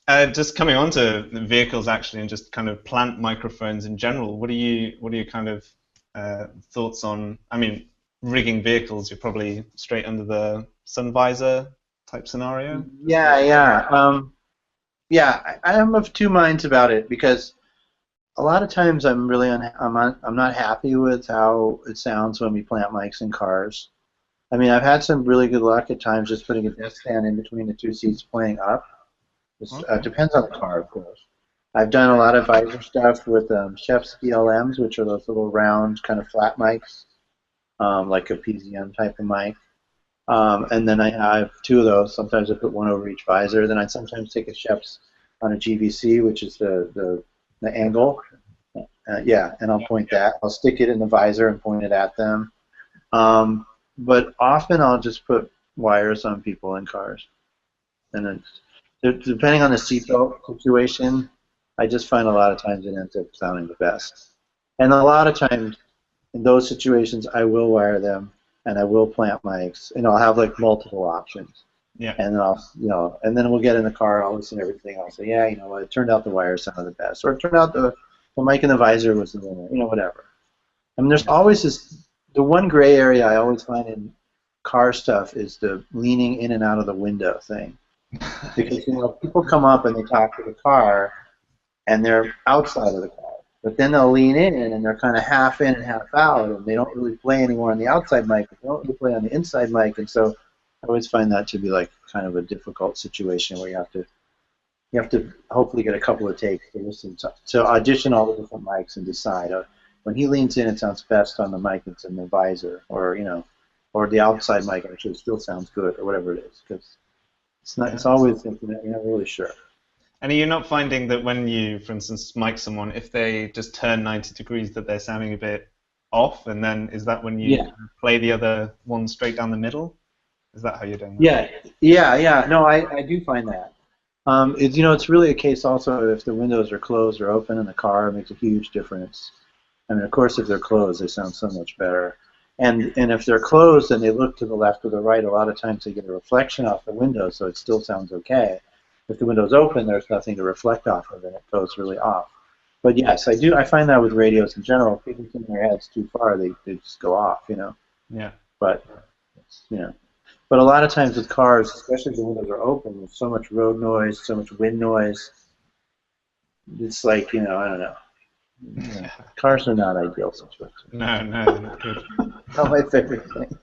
Just coming on to the vehicles actually, and just kind of plant microphones in general. What are your kind of thoughts on? I mean, rigging vehicles. You're probably straight under the sun visor type scenario. Yeah, yeah. I am of two minds about it because a lot of times I'm not happy with how it sounds when we plant mics in cars. I mean, I've had some really good luck at times just putting a desk fan in between the two seats playing up. It Okay. depends on the car, of course. I've done a lot of visor stuff with Chef's ELMs, which are those little round kind of flat mics, like a PZM type of mic. And then I have two of those. Sometimes I put one over each visor. Then I sometimes take a Chef's on a GVC, which is the angle. Yeah, and I'll point that. I'll stick it in the visor and point it at them. But often I'll just put wires on people in cars. And depending on the seatbelt situation, I just find a lot of times it ends up sounding the best. And a lot of times in those situations, I will wire them and I will plant mics, and I'll have like multiple options. Yeah. And then and then we'll get in the car, I'll listen to everything, I'll say, yeah, it turned out the wire sounded the best, or it turned out the mic in the visor was the winner, whatever. I mean, there's always the one gray area I always find in car stuff is the leaning in and out of the window thing. Because, people come up and they talk to the car, and they're outside of the car. But then they'll lean in, and they're kind of half in and half out, and they don't really play anymore on the outside mic, but they don't really play on the inside mic, and so I always find that to be like kind of a difficult situation where you have to hopefully get a couple of takes to listen to audition all the different mics and decide. When he leans in, it sounds best on the mic that's in the visor, or the outside mic actually still sounds good, or whatever it is, because it's not. Yeah. It's always something that you're not really sure. And are you not finding that when you, for instance, mic someone, if they just turn 90 degrees, that they're sounding a bit off? And then is that when you Yeah. play the other one straight down the middle? Is that how you're doing that? Yeah. No, I do find that. It's really a case also if the windows are closed or open in the car, it makes a huge difference. I mean, of course, if they're closed, they sound so much better. And if they're closed and they look to the left or the right, a lot of times they get a reflection off the window, so it still sounds okay. If the window's open, there's nothing to reflect off of, and it goes really off. But yes, I do. I find that with radios in general, if people turn their heads too far, they just go off. Yeah. But you know. But a lot of times with cars, especially if the windows are open, there's so much road noise, so much wind noise. It's like, I don't know. Cars are not ideal situations. No, not good. Not my favorite thing.